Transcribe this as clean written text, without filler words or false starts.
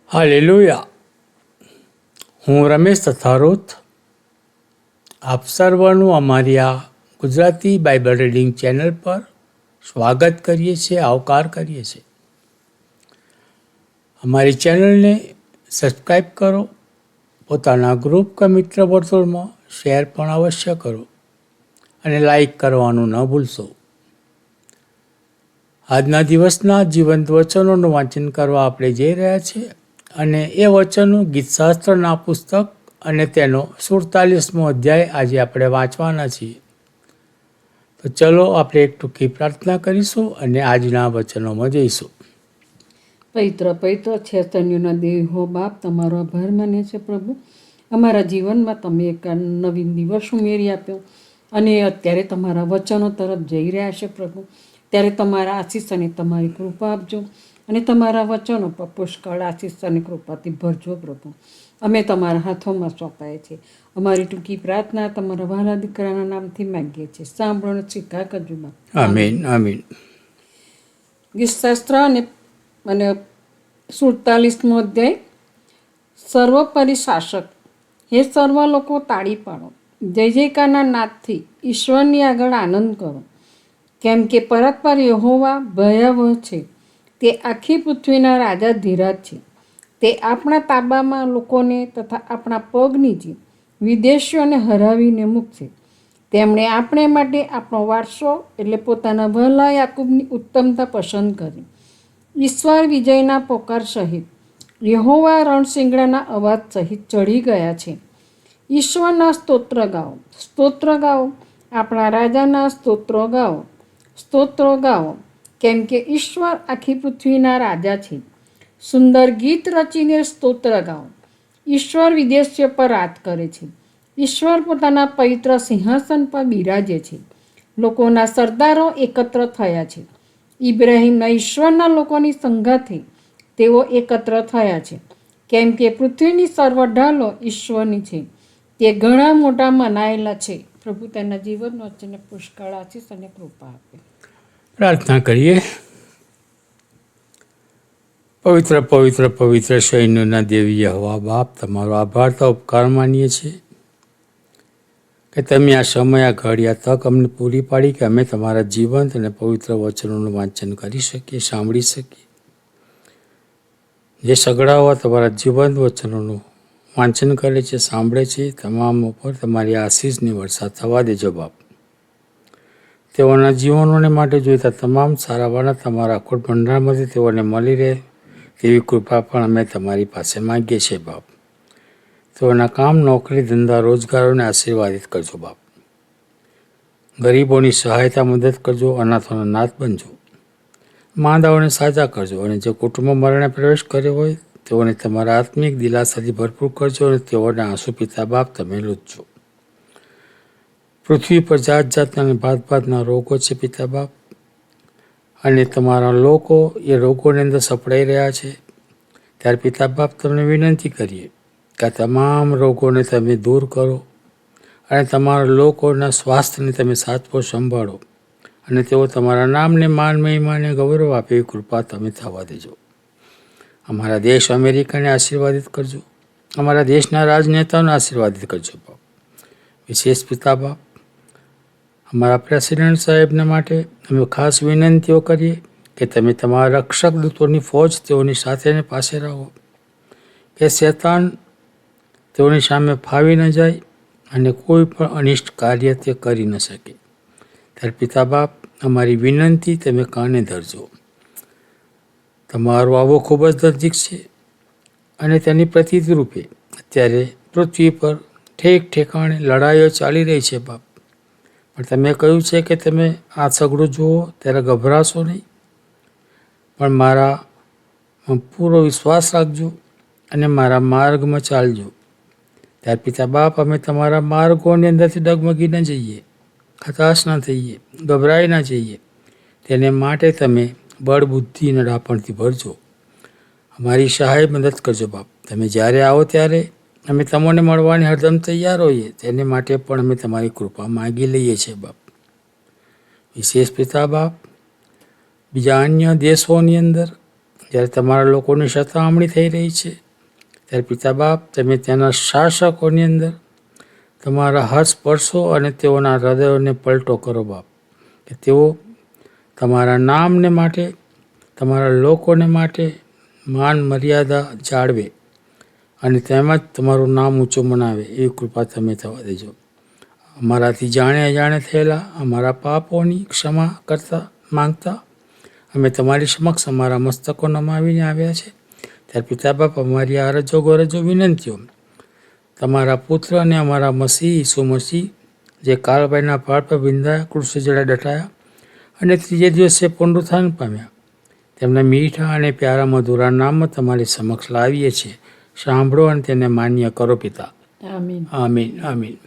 Hallelujah. હું રમેશ તથારોથ આપ સર્વનું અમારી આ ગુજરાતી બાઇબલ રીડિંગ ચેનલ પર સ્વાગત કરીએ છીએ, આવકાર કરીએ છીએ. અમારી ચેનલને સબસ્ક્રાઈબ કરો, પોતાના ગ્રુપ કે મિત્ર વર્તુળમાં શેર પણ અવશ્ય કરો અને લાઈક કરવાનું ન ભૂલશો. આજના દિવસના જીવંત વચનોનું વાંચન કરવા આપણે જઈ રહ્યા છીએ અને એ વચનો ગીતશાસ્ત્રના પુસ્તક અને તેનો 47મો અધ્યાય આજે આપણે વાંચવાના છીએ. તો ચલો આપણે એક ટૂંકી પ્રાર્થના કરીશું અને આજના વચનોમાં જઈશું. પવિત્ર છે સૈન્યોના દેવ હો બાપ, તમારો આભાર માને છે પ્રભુ. અમારા જીવનમાં તમે એક નવીન દિવસ ઉમેરી આપ્યો અને અત્યારે તમારા વચનો તરફ જઈ રહ્યા છે પ્રભુ. ત્યારે તમારા આશીષ અને તમારી કૃપા આપજો અને તમારા વચનો પર પુષ્કળ આશીષ અને કૃપાથી ભરજો પ્રભુ. અમે તમારા હાથોમાં સોંપાય છે. અમારી ટૂંકી પ્રાર્થના તમારા વહાલા દીકરાના નામથી માગીએ છીએ. સાંભળો અને સ્વીકાર કરજો બાપ. આમીન આમીન. ગીતશાસ્ત્ર અને 47મો અધ્યાય. સર્વોપરી શાસક, હે સર્વ લોકો તાળી પાડો, જય જયકારના નાદથી ઈશ્વરની આગળ આનંદ કરો. કેમ કે પરસ્પર યહોવા ભયાવહ છે, તે આખી પૃથ્વીના રાજા ધીરાજ છે. તે આપણા તાબામાં લોકોને તથા આપણા પગ નીચે વિદેશીઓને હરાવીને મૂકશે. તેમણે આપણે માટે આપણો વારસો એટલે પોતાના વહાલા યાકૂબની ઉત્તમતા પસંદ કરી. ઈશ્વર વિજયના પોકાર સહિત, યહોવા રણશિંગડાના અવાજ સહિત ચઢી ગયા છે. ઈશ્વરના સ્તોત્ર ગાઓ, સ્તોત્ર ગાઓ, આપણા રાજાના સ્તોત્રો ગાઓ, સ્તોત્રો ગાઓ. કેમ કે ઈશ્વર આખી પૃથ્વીના રાજા છે. સુંદર ગીત રચીને સ્તોત્ર ગાઓ. ઈશ્વર વિદેશીઓ પર રાજ કરે છે. ઈશ્વર પોતાના પવિત્ર સિંહાસન પર બિરાજે છે. લોકોના સરદારો એકત્ર થયા છે. ઇબ્રાહિમના ઈશ્વરના લોકોની સંગાથે તેઓ એકત્ર થયા છે. કેમ કે પૃથ્વીની સર્વ ઢાલો ઈશ્વરની છે, તે ઘણા મોટા મનાયેલા છે. પ્રભુ તેના જીવનનો વચ્ચેને પુષ્કળ આશીષ અને કૃપા આપે. પ્રાર્થના કરીએ. પવિત્ર પવિત્ર પવિત્ર સૈન્યોના દેવી યહોવા બાપ, તમારો આભાર તો ઉપકાર માનીએ છીએ કે તમે આ સમય, આ ઘડી, આ તક અમને પૂરી પાડી કે અમે તમારા જીવંત અને પવિત્ર વચનોનું વાંચન કરી શકીએ, સાંભળી શકીએ. જે સગડાઓ તમારા જીવંત વચનોનું વાંચન કરે છે, સાંભળે છે, તમામ ઉપર તમારી આશીષની વરસાદ થવા દેજો બાપ. તેઓના જીવનોને માટે જોઈતા તમામ સારાવાના તમારા અખોટ ભંડારમાંથી તેઓને મળી રહે તેવી કૃપા પણ અમે તમારી પાસે માગીએ છીએ બાપ. તેઓના કામ, નોકરી, ધંધા, રોજગારોને આશીર્વાદિત કરજો બાપ. ગરીબોની સહાયતા, મદદ કરજો. અનાથોનો નાથ બનજો. માંદાઓને સાજા કરજો અને જે કુટુંબો મરણે પ્રવેશ કર્યો હોય તેઓને તમારા આત્મિક દિલાસાથી ભરપૂર કરજો અને તેઓના આંસુ પિતા બાપ તમે લૂંટજો. પૃથ્વી પર જાત જાતના અને ભાત ભાતના રોગો છે પિતા બાપ, અને તમારા લોકો એ રોગોની અંદર સપડાઈ રહ્યા છે. ત્યારે પિતા બાપ તમને વિનંતી કરીએ કે આ તમામ રોગોને તમે દૂર કરો અને તમારા લોકોના સ્વાસ્થ્યને તમે સાચવો, સંભાળો અને તેઓ તમારા નામને માન, મહિમાને ગૌરવ આપે એવી કૃપા તમે થવા દેજો. અમારા દેશ અમેરિકાને આશીર્વાદિત કરજો. અમારા દેશના રાજનેતાઓને આશીર્વાદિત કરજો બાપ. વિશેષ પિતા બાપ, અમારા પ્રેસિડેન્ટ સાહેબને માટે અમે ખાસ વિનંતીઓ કરીએ કે તમે તમારા રક્ષક દૂતોની ફોજ તેઓની સાથેને પાસે રહો, કે શેતાન તેઓની સામે ફાવી ન જાય અને કોઈ પણ અનિષ્ટ કાર્ય તે કરી ન શકે. ત્યારે પિતા બાપ, અમારી વિનંતી તમે કાને ધરજો. તમારો આવો ખૂબ જ નજીક છે અને તેની પ્રતીતિ રૂપે અત્યારે પૃથ્વી પર ઠેક ઠેકાણે લડાઈઓ ચાલી રહી છે બાપ. પણ તમે કહ્યું છે કે તમે આ સગડું જુઓ ત્યારે ગભરાશો નહીં, પણ મારા પૂરો વિશ્વાસ રાખજો અને મારા માર્ગમાં ચાલજો. ત્યારે પિતા બાપ, અમે તમારા માર્ગોની અંદરથી ડગમગી ન જઈએ, હતાશ ન થઈએ, ગભરાઈ ન જઈએ. તેને માટે તમે બળ, બુદ્ધિ અને ડાપણથી ભરજો. અમારી સહાય, મદદ કરજો બાપ. તમે જ્યારે આવો ત્યારે અમે તમને મળવાની હરદમ તૈયાર હોઈએ. તેને માટે પણ અમે તમારી કૃપા માગી લઈએ છીએ બાપ. વિશેષ પિતા બાપ, બીજા અન્ય દેશોની અંદર જ્યારે તમારા લોકોની સતામણી થઈ રહી છે ત્યારે પિતા બાપ તમે તેના શાસકોની અંદર તમારા હાથ સ્પર્શો અને તેઓના હૃદયોને પલટો કરો બાપ, કે તેઓ તમારા નામને માટે, તમારા લોકોને માટે માન મર્યાદા જાળવે અને તેમાં જ તમારું નામ ઊંચું મનાવે એવી કૃપા તમે થવા દેજો. અમારાથી જાણે અજાણે થયેલા અમારા પાપોની ક્ષમા કરતા માંગતા અમે તમારી સમક્ષ અમારા મસ્તકો નમાવીને આવ્યા છે. ત્યારે પિતા બાપ અમારી આ અરજો ગરજો વિનંતીઓ તમારા પુત્ર અને અમારા મસીહ ઈસુ મસીહ જે કાળબાઈના પહાડ પર વિંધાયા, કૃષ્ણ જડે દટાયા અને ત્રીજે દિવસે પુનરુત્થાન પામ્યા, તેમના મીઠા અને પ્યારા મધુરા નામમાં તમારી સમક્ષ લાવીએ છીએ. સાંભળો અને તેને માન્ય કરો પિતા. આમીન. આમીન આમીન.